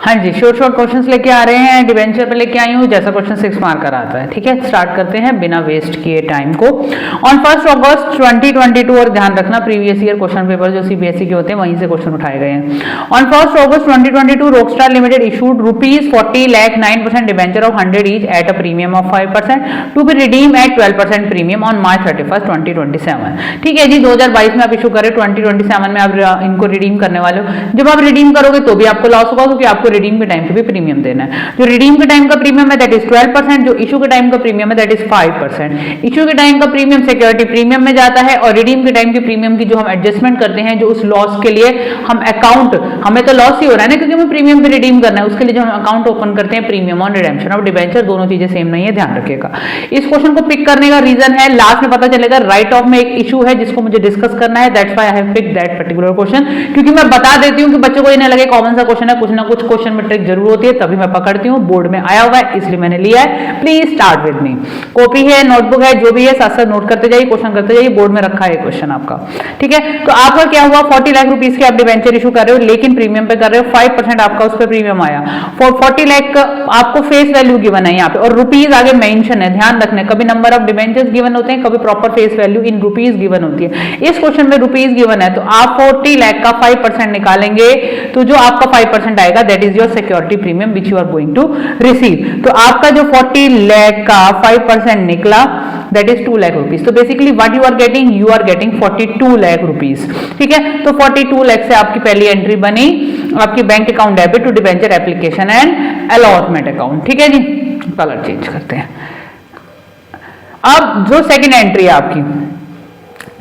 हाँ जी, short short questions लेके आ रहे हैं, डिवेंचर पे लेके आई हूँ जैसा क्वेश्चन 6 मार्क का आता है। ठीक है, स्टार्ट करते हैं बिना वेस्ट किए टाइम को। ऑन 1 अगस्त 2022, और ध्यान रखना प्रीवियस ईयर क्वेश्चन पेपर जो सीबीएसई के होते हैं वहीं से क्वेश्चन उठाए गए हैं। On 1 August 2022 Rockstar Limited issued ₹40 lakh 9% debenture of 100 each at a premium of 5% to be redeem at 12% premium on March 31, 2027। ठीक है जी, 2022 में आप इशू करें, 2027 में आप इनको रिडीम करने वाले हो। जब आप रिडीम करोगे तो भी आपको लॉस होगा, क्योंकि आपको रिडीम के टाइम पे भी प्रीमियम देना है। जो रिडीम के टाइम का प्रीमियम है दैट इज 12%, जो इशू के टाइम का प्रीमियम है दैट इज 5%। इशू के टाइम का प्रीमियम सिक्योरिटी प्रीमियम में जाता है, और रिडीम के टाइम के प्रीमियम की जो हम एडजस्टमेंट करते हैं, जो उस लॉस के लिए हम अकाउंट, हमें तो लॉस ही हो रहा है ना क्योंकि हमें प्रीमियम पे रिडीम करना है, उसके लिए जो हम अकाउंट ओपन करते हैं premium on redemption of debenture, दोनों चीजें सेम नहीं है, ध्यान रखिएगा। इस क्वेश्चन को पिक करने का रीजन है, लास्ट में पता चलेगा राइट ऑफ में एक इशू है जिसको मुझे डिस्कस करना है, that's why I have picked that particular question. क्योंकि मैं बता देती हूं कि बच्चों को ये ना लगे कॉमन सा क्वेश्चन है, कुछ ना कुछ क्वेश्चन में ट्रिक जरूर होती है, तभी मैं पकड़ती हूँ, बोर्ड में आया हुआ है इसलिए मैंने लिया है। Please start with me. Copy है, नोटबुक है, जो भी है साथ साथ नोट करते जाइए, क्वेश्चन करते जाइए, बोर्ड में रखा है क्वेश्चन आपका। ठीक है, तो आपका क्या हुआ, 40 लाख रुपीस के आप डिवेंचर इशू कर रहे हो, लेकिन प्रीमियम पे कर रहे हो, 5% आपका उस पर प्रीमियम आया। 40 लाख आपको फेस वैल्यू गिवन है यहाँ पे, और रुपीज आगे मेंशन है, ध्यान रखना। कभी नंबर ऑफ डिवेंचर्स गिवन होते हैं, कभी proper face value in rupees given होती है। इस क्वेश्चन में रुपीज गिवन है, तो आप 40 लाख का 5% निकालेंगे, तो जो आपका 5% आएगा that is your security premium which you are going to receive. तो आपका जो 40 लाख का 5% निकला दैट इज 2 लाख रुपीज। तो basically what you are getting 42 lakh rupees. ठीक है, तो 42 लाख से आपकी पहली एंट्री बनी, आपकी bank account debit to debenture application and allotment account. ठीक है जी, कलर चेंज करते हैं। अब जो सेकेंड एंट्री है आपकी,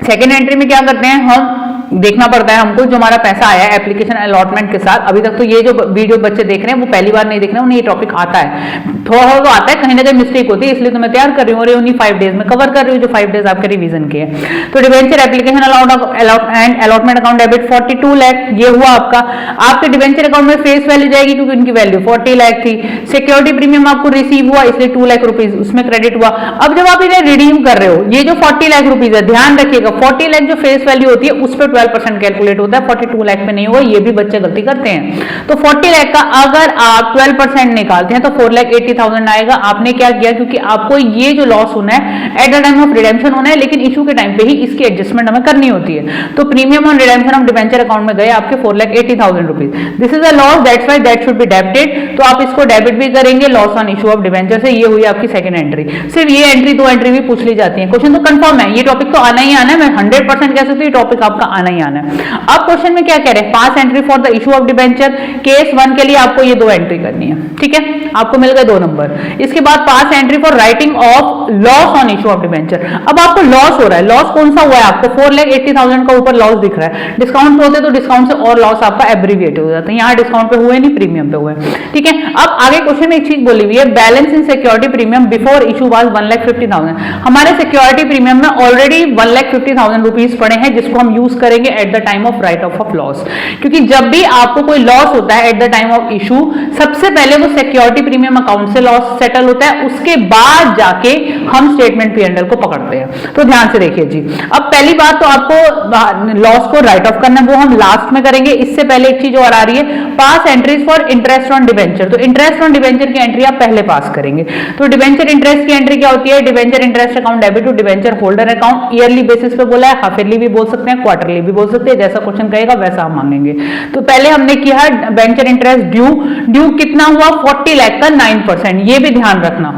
सेकेंड एंट्री में क्या करते हैं, हम देखना पड़ता है हमको जो हमारा पैसा आया है एप्लीकेशन अलॉटमेंट के साथ। अभी तक तो ये जो वीडियो बच्चे देख रहे हैं वो पहली बार नहीं देख रहे हैं, उन्हें ये टॉपिक आता है, थोड़ा तो आता है, कहीं ना कहीं मिस्टेक होती है, इसलिए तो मैं तैयार कर रही हूँ और उन्हीं 5 डेज में कवर कर रही हूँ, जो 5 डेज आपके रिवीजन के हैं। तो debenture application and allotment account debit 42 lakh, ये हुआ आपका। आपके डिवेंचर अकाउंट में फेस वैल्यू जाएगी क्योंकि उनकी वैल्यू 40 लाख थी। सिक्योरिटी प्रीमियम आपको रिसीव हुआ इसलिए 2 लाख रुपीज उसमें क्रेडिट हुआ। अब जब आप इन्हें रिडीम कर रहे हो, ये जो 40 लाख रुपीज है, ध्यान रखिएगा 40 लाख जो फेस वैल्यू होती है उस पर 12% कैलकुलेट होता है, 42 लाख पे नहीं होगा, ये भी बच्चे गलती करते हैं। तो 40 लाख का अगर आप 12% निकालते हैं तो 4,80,000 आएगा। आपने क्या किया, क्योंकि आपको ये जो लॉस होना है at the time of redemption होना है, लेकिन इशू के टाइम पे ही इसकी एडजस्टमेंट हमें करनी होती है। तो premium on redemption of debenture account में गए आपके 4,80,000 rupees. This is a loss, that's why that should be debited. तो आप इसको डेबिट भी करेंगे loss on issue of debenture से। ये हुई आपकी सेकंड एंट्री। सिर्फ ये एंट्री, 2 एंट्री भी पूछ ली जाती है, क्वेश्चन तो कंफर्म है, ये टॉपिक तो आना ही आना है, मैं 100% कह सकती हूँ टॉपिक आपका आना ही आना है। अब क्वेश्चन में क्या कह रहे हैं, pass entry for the issue of debenture. Case 1 के लिए आपको ये 2 एंट्री करनी है। ठीक है, आपको मिल गए 2 नंबर। इसके बाद pass entry for writing off loss on issue of debenture. अब आपको लॉस हो रहा है, लॉस कौन सा हुआ है, आपको 4,80,000 का ऊपर लॉस दिख रहा है। डिस्काउंट पे होते तो डिस्काउंट से और लॉस आपका एब्रीविएट हो जाता है, यहाँ डिस्काउंट पे हुए नहीं, प्रीमियम पे हुए। ठीक है, अब आगे क्वेश्चन में एक चीज बोली हुई है, balance in security premium before issue was 1,50,000। हमारे सिक्योरिटी प्रीमियम में ऑलरेडी 1,50,000 रुपीज पड़े हैं, जिसको हम यूज करेंगे at the time of right of loss. क्योंकि जब भी आपको कोई लॉस होता है at the time of issue, सबसे पहले वो सिक्योरिटी प्रीमियम अकाउंट से लॉस सेटल होता है, उसके बाद जाके हम स्टेटमेंट P&L को पकड़ते हैं। तो ध्यान से देखिए जी, अब पहली बात तो आपको लॉस को राइट ऑफ करना है, वो हम लास्ट में करेंगे। इससे पहले एक चीज और आ रही है, pass entries for interest on debenture. तो इंटरेस्ट ऑन डिबेंचर की एंट्री आप पहले पास करेंगे। तो डिबेंचर इंटरेस्ट की एंट्री क्या होती है, debenture interest account debit to debenture holder account. Yearly basis पे बोला है, हाफ ईयरली भी बोल सकते हैं, क्वार्टरली भी बोल सकते हैं, जैसा क्वेश्चन कहेगा वैसा हम मांगेंगे। तो पहले हमने किया डिबेंचर इंटरेस्ट ड्यू कितना हुआ, 40 लाख का 9%, ये भी ध्यान रखना।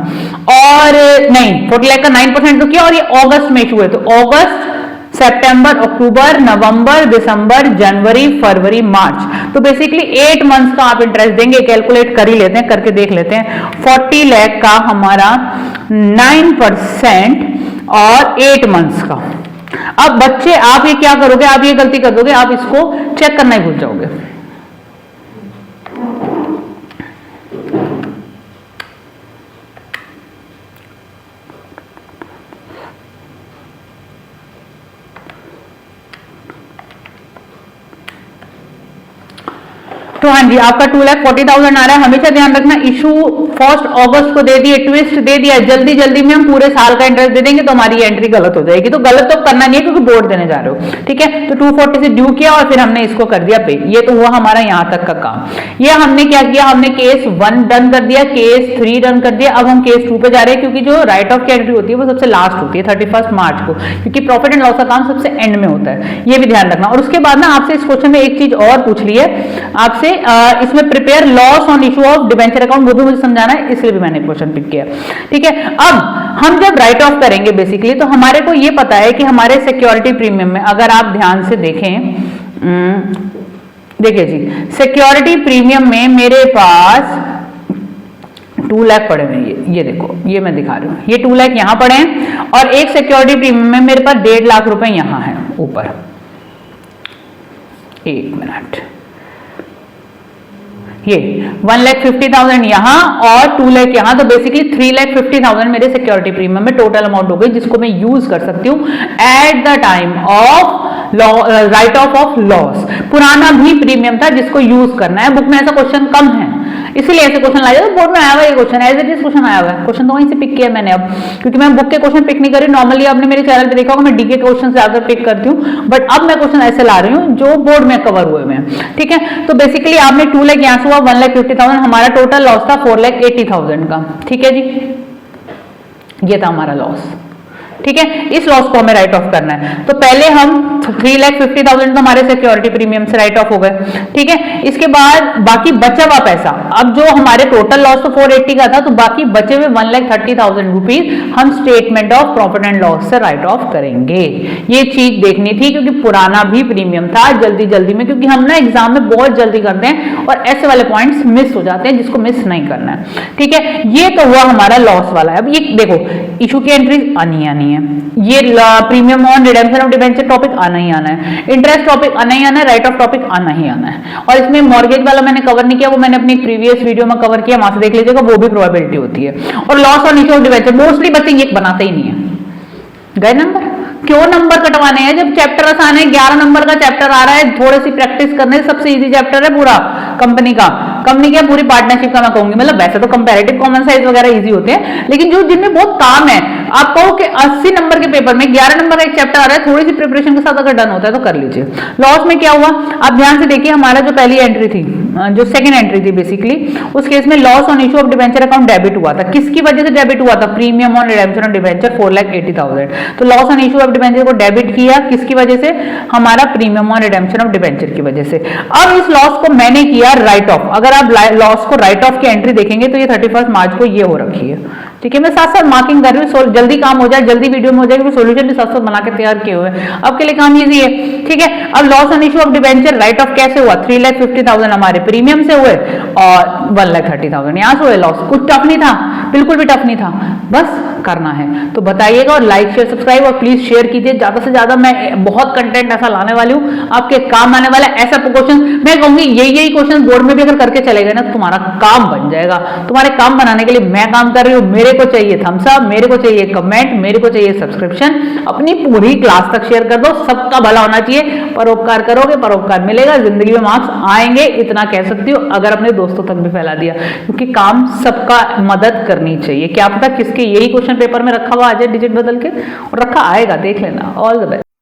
और नहीं, 40 लाख का 9% तो किया, और ये अगस्त में इशू है, तो अगस्त, सितंबर, अक्टूबर, नवंबर, दिसंबर, जनवरी, फरवरी, मार्च। तो बेसिकली 8 मंथ्स का आप इंटरेस्ट देंगे। कैलकुलेट कर ही लेते हैं, करके देख लेते हैं। 40 लाख का हमारा 9% और 8 मंथ्स का। अब बच्चे आप ये क्या करोगे, आप ये गलती कर दोगे, आप इसको चेक करना ही भूल जाओगे। तो हाँ जी, आपका 2,40,000 आ रहा है। हमेशा ध्यान रखना, इशू 1 अगस्त को दे दिए, ट्विस्ट दे दिया, जल्दी जल्दी में हम पूरे साल का इंटरेस्ट दे देंगे तो हमारी एंट्री गलत हो जाएगी। तो गलत तो करना नहीं है क्योंकि बोर्ड देने जा रहे हो, ठीक है। तो 240 से ड्यू किया और फिर हमने इसको कर दिया पे। ये तो हुआ हमारा यहां तक का काम। ये हमने क्या किया, हमने केस 1 डन कर दिया, केस 3 डन कर दिया। अब हम केस 2 पे जा रहे हैं क्योंकि जो राइट ऑफ की एंट्री होती है वो सबसे लास्ट होती है 31 मार्च को, क्योंकि प्रॉफिट एंड लॉस का काम सबसे एंड में होता है, ये भी ध्यान रखना। और उसके बाद ना आपसे इस क्वेश्चन में एक चीज और पूछ ली है आपसे, इसमें prepare loss on issue of debenture account, वो भी मुझे समझाना है, इसलिए भी मैंने क्वेश्चन पिक किया, ठीक है। अब हम जब राइट ऑफ करेंगे बेसिकली तो हमारे को ये पता है कि हमारे सिक्योरिटी प्रीमियम में, अगर आप ध्यान से देखें, देखिए जी, सिक्योरिटी प्रीमियम में मेरे पास 2 लाख पड़े हुए हैं, ये देखो, ये मैं दिखा रही हूं, ये 2 लाख यहां पड़े हैं और एक सिक्योरिटी प्रीमियम में मेरे पास 1.5 लाख रुपए यहां है ऊपर। एक मिनट, ये 1,50,000 यहां और 2 लाख यहां, तो बेसिकली 3,50,000 मेरे सिक्योरिटी प्रीमियम में टोटल अमाउंट हो गई, जिसको मैं यूज कर सकती हूँ at the time of right of loss. पुराना भी प्रीमियम था जिसको यूज करना है। बुक में ऐसा क्वेश्चन कम है इसलिए ऐसे क्वेश्चन लाया, तो बोर्ड में आया हुआ ये question, as it is question आया हुआ है। क्वेश्चन तो वहीं से पिक किया मैंने अब, क्योंकि मैं बुक के क्वेश्चन पिक नहीं कर रही। नॉर्मली आपने मेरे चैनल पे देखा होगा मैं डीके क्वेश्चन ज्यादा पिक करती हूँ, बट अब मैं क्वेश्चन ऐसे ला रही हूँ जो बोर्ड में कवर हुए हैं, ठीक है। तो बेसिकली आपने 2 लाख यहां से हुआ, 1,50,000, हमारा टोटल लॉस था 4,80,000 का, ठीक है जी। ये था हमारा लॉस, ठीक है। इस लॉस को हमें राइट ऑफ करना है। तो पहले हम 3,50,000 तो हमारे सिक्योरिटी प्रीमियम से राइट ऑफ हो गए, ठीक है। इसके बाद बाकी बचा हुआ पैसा, अब जो हमारे टोटल लॉस तो 480 का था, तो बाकी बचे हुए 1,30,000 रुपीज हम statement of profit and loss से राइट ऑफ करेंगे। ये चीज देखनी थी क्योंकि पुराना भी प्रीमियम था, जल्दी जल्दी में, क्योंकि हम ना एग्जाम में बहुत जल्दी करते हैं और ऐसे वाले पॉइंट्स मिस हो जाते हैं जिसको मिस नहीं करना है, ठीक है। ये तो हुआ हमारा लॉस वाला है। अब ये देखो, इशू की एंट्रीज आनी है, ये premium on redemption of debenture topic आना ही आना है, इंटरेस्ट टॉपिक आना ही आना है, राइट ऑफ टॉपिक आना ही आना है। और इसमें मॉर्गेज वाला मैंने कवर नहीं किया, वो मैंने अपनी प्रीवियस वीडियो में कवर किया, वहां से देख लीजिएगा, वो भी प्रोबेबिलिटी होती है। और loss on issue of debenture mostly बच्चे ये बनाते ही नहीं है। गए नंबर, क्यों नंबर कटवाने हैं जब चैप्टर आसान है। 11 नंबर का चैप्टर आ रहा है, थोड़ी सी प्रैक्टिस करने से, सबसे इजी चैप्टर है पूरा कंपनी का पूरी पार्टनरशिप का मैं कहूंगी। मतलब वैसे तो कंपैरेटिव कॉमन साइज वगैरह इजी होते हैं, लेकिन जो जिनमें बहुत काम है, आप कहो कि 80 नंबर के पेपर में 11 नंबर का एक चैप्टर आ रहा है, थोड़ी सी प्रिपरेशन के साथ अगर डन होता है तो कर लीजिए। लॉस में क्या हुआ, आप ध्यान से देखिए, हमारा जो पहली एंट्री थी, जो सेकंड एंट्री थी बेसिकली, उस केस में loss on issue of debenture account debit हुआ था। किसकी वजह से डेबिट हुआ था, premium on redemption of debenture 4,80,000। तो loss on issue of debenture को डेबिट किया, किसकी वजह से, हमारा premium on redemption of debenture की वजह से। अब इस लॉस को मैंने किया राइट ऑफ। अगर आप लॉस को राइट ऑफ की एंट्री देखेंगे तो ये 31 मार्च को ये हो रखी है, ठीक है। मैं साथ साथ मार्किंग कर रही हूँ, जल्दी काम हो जाए, जल्दी वीडियो में हो जाए, क्योंकि सोल्यूशन भी साथ साथ बना के तैयार किए हुए हैं, अब के लिए काम इजी है, ठीक है। अब loss on issue of debenture right of कैसे हुआ, 3,50,000 हमारे प्रीमियम से हुए और 1,30,000 यहां से हुए लॉस। कुछ टफ नहीं था, बिल्कुल भी टफ नहीं था, बस करना है तो बताइएगा। और लाइक शेयर सब्सक्राइब और प्लीज शेयर कीजिए ज्यादा से ज्यादा। मैं बहुत कंटेंट ऐसा लाने वाली हूँ, आपके काम आने वाला ऐसा क्वेश्चन, मैं कहूंगी यही क्वेश्चन बोर्ड में भी अगर करके चले गए ना, तुम्हारा काम बन जाएगा। तुम्हारे काम बनाने के लिए मैं काम कर रही हूँ। मेरे को चाहिए थम्स अप, मेरे को चाहिए कमेंट, मेरे को चाहिए सब्सक्रिप्शन, अपनी पूरी क्लास तक शेयर कर दो। सबका भला होना चाहिए, परोपकार करोगे परोपकार मिलेगा, जिंदगी में मार्क्स आएंगे, इतना कह सकती हूँ, अगर अपने दोस्तों तक भी फैला दिया, क्योंकि काम सबका मदद करनी चाहिए। क्या पता किसके यही क्वेश्चन पेपर में रखा हुआ आ जाए डिजिट बदल के, और रखा आएगा, देख लेना। All the best.